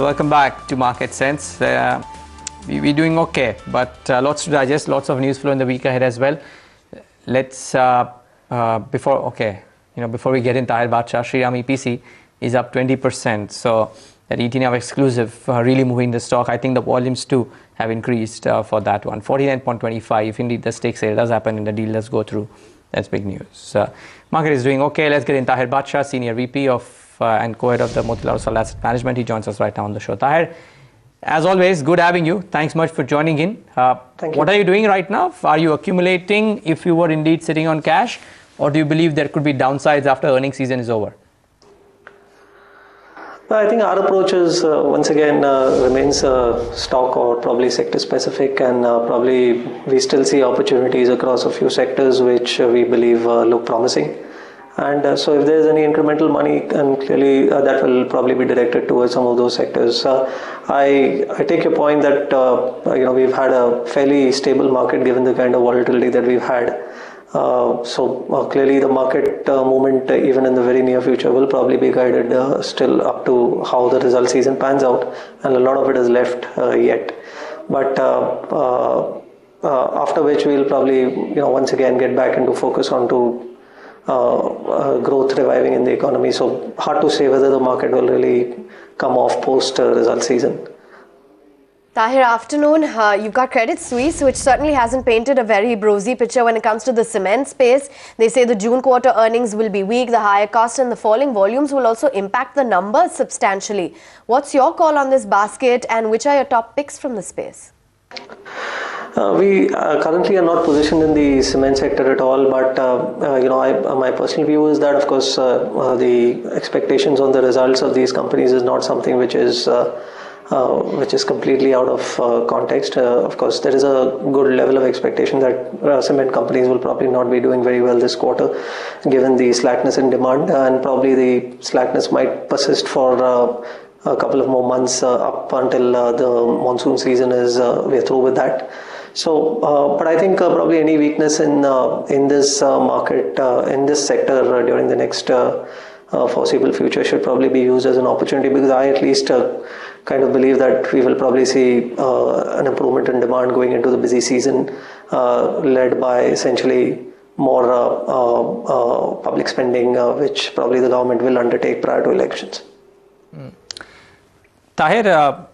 Welcome back to Market Sense. We're doing okay, but lots to digest, lots of news flow in the week ahead as well. Let's before we get into Tahir Badshah, Shriram EPC is up 20%. So that ET Now exclusive really moving the stock. I think the volumes too have increased for that one. 49.25. If indeed the stake sale does happen and the deal does go through, that's big news. Market is doing okay. Let's get in Tahir Badshah, Senior VP of and co-head of the Motilal Oswal Asset Management. He joins us right now on the show. Tahir, as always, good having you. Thanks much for joining in. Thank you. What are you doing right now? Are you accumulating if you were indeed sitting on cash, or do you believe there could be downsides after earnings season is over? I think our approach is once again remains stock or probably sector specific, and probably we still see opportunities across a few sectors which we believe look promising. And so if there's any incremental money, and clearly that will probably be directed towards some of those sectors. I take your point that we've had a fairly stable market given the kind of volatility that we've had. So clearly the market movement even in the very near future will probably be guided still up to how the result season pans out, and a lot of it is left yet. But after which we'll probably once again get back into focus onto growth reviving in the economy. So hard to say whether the market will really come off post result season. Tahir, afternoon. You've got Credit Suisse, which certainly hasn't painted a very rosy picture when it comes to the cement space. They say the June quarter earnings will be weak. The higher cost and the falling volumes will also impact the numbers substantially. What's your call on this basket, and which are your top picks from the space? We currently are not positioned in the cement sector at all, but my personal view is that, of course, the expectations on the results of these companies is not something which is completely out of context. Of course, there is a good level of expectation that cement companies will probably not be doing very well this quarter, given the slackness in demand, and probably the slackness might persist for a couple of more months up until the monsoon season is we're through with that. So, but I think probably any weakness in this market, in this sector during the next foreseeable future should probably be used as an opportunity, because I at least kind of believe that we will probably see an improvement in demand going into the busy season, led by essentially more public spending, which probably the government will undertake prior to elections. Tahir,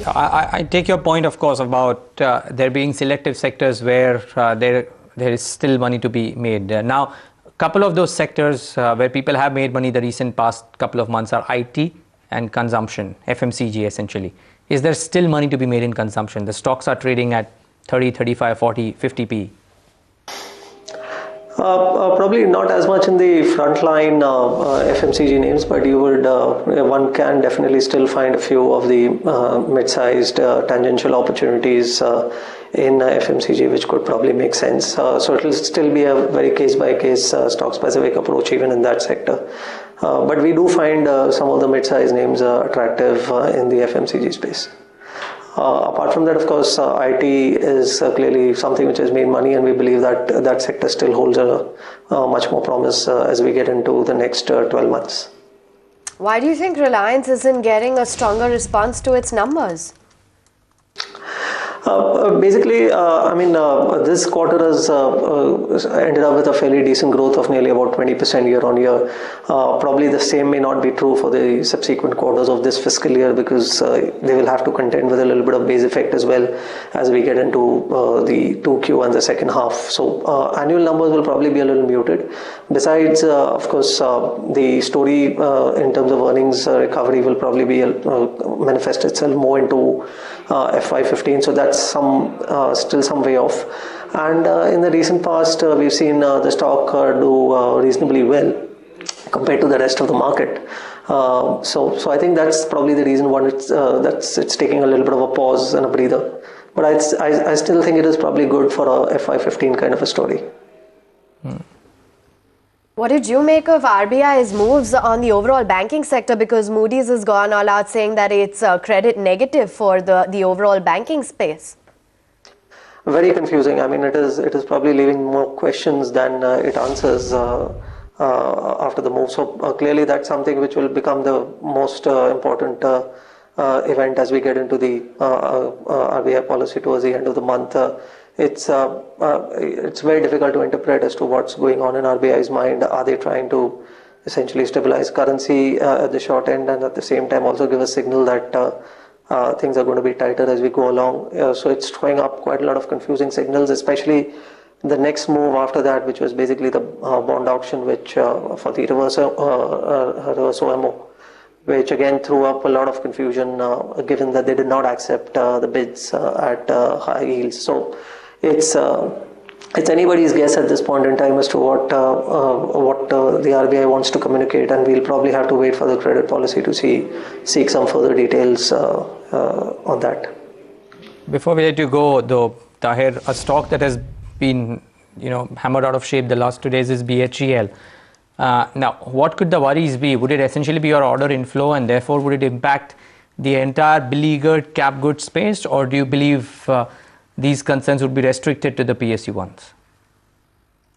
I take your point, of course, about there being selective sectors where there is still money to be made. Now, a couple of those sectors where people have made money the recent past couple of months are IT and consumption, FMCG essentially. Is there still money to be made in consumption? The stocks are trading at 30, 35, 40, 50 P. Probably not as much in the frontline FMCG names, but you would one can definitely still find a few of the mid-sized tangential opportunities in FMCG, which could probably make sense. So it will still be a very case-by-case stock-specific approach even in that sector. But we do find some of the mid-sized names attractive in the FMCG space. Apart from that, of course, IT is clearly something which has made money, and we believe that that sector still holds a much more promise as we get into the next 12 months. Why do you think Reliance isn't getting a stronger response to its numbers? Basically, this quarter has ended up with a fairly decent growth of nearly about 20% year on year. Probably the same may not be true for the subsequent quarters of this fiscal year, because they will have to contend with a little bit of base effect as well as we get into the 2Q and the second half. So annual numbers will probably be a little muted. Besides, of course, the story in terms of earnings recovery will probably be manifest itself more into FY15, so that's still some way off. And in the recent past, we've seen the stock do reasonably well compared to the rest of the market. So I think that's probably the reason why it's taking a little bit of a pause and a breather. But I still think it is probably good for a FY15 kind of a story. What did you make of RBI's moves on the overall banking sector? Because Moody's has gone all out saying that it's credit negative for the overall banking space. Very confusing. I mean, it is probably leaving more questions than it answers after the move. So clearly that's something which will become the most important event as we get into the RBI policy towards the end of the month. It's very difficult to interpret as to what's going on in RBI's mind. Are they trying to essentially stabilize currency at the short end, and at the same time also give a signal that things are going to be tighter as we go along? So it's throwing up quite a lot of confusing signals, especially the next move after that, which was basically the bond auction, which for the reverse OMO, which again threw up a lot of confusion, given that they did not accept the bids at high yields. So it's anybody's guess at this point in time as to what the RBI wants to communicate, and we'll probably have to wait for the credit policy to seek some further details on that. Before we let you go, though, Tahir, a stock that has been hammered out of shape the last 2 days is BHEL. Now, what could the worries be? Would it essentially be your order inflow, and therefore would it impact the entire beleaguered cap goods space, or do you believe these concerns would be restricted to the PSU ones?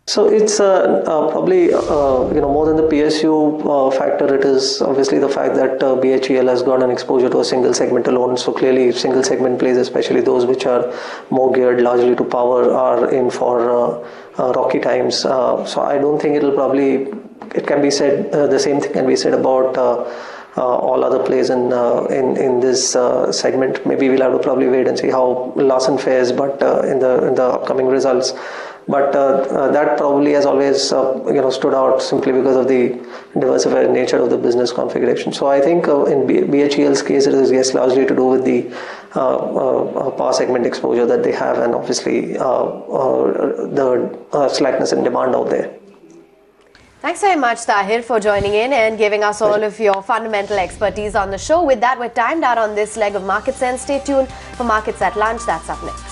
So it's probably more than the PSU factor. It is obviously the fact that BHEL has got an exposure to a single segment alone. So clearly, single segment plays, especially those which are more geared largely to power, are in for rocky times. So I don't think it can be said the same thing can be said about all other plays in this segment. Maybe we'll have to probably wait and see how Larsen fares, but in the upcoming results. But that probably has always stood out simply because of the diversified nature of the business configuration. So I think in BHEL's case, it is largely to do with the power segment exposure that they have, and obviously the slackness in demand out there. Thanks very much, Tahir, for joining in and giving us all of your fundamental expertise on the show. With that, we're timed out on this leg of Market Sense. Stay tuned for Markets at Lunch. That's up next.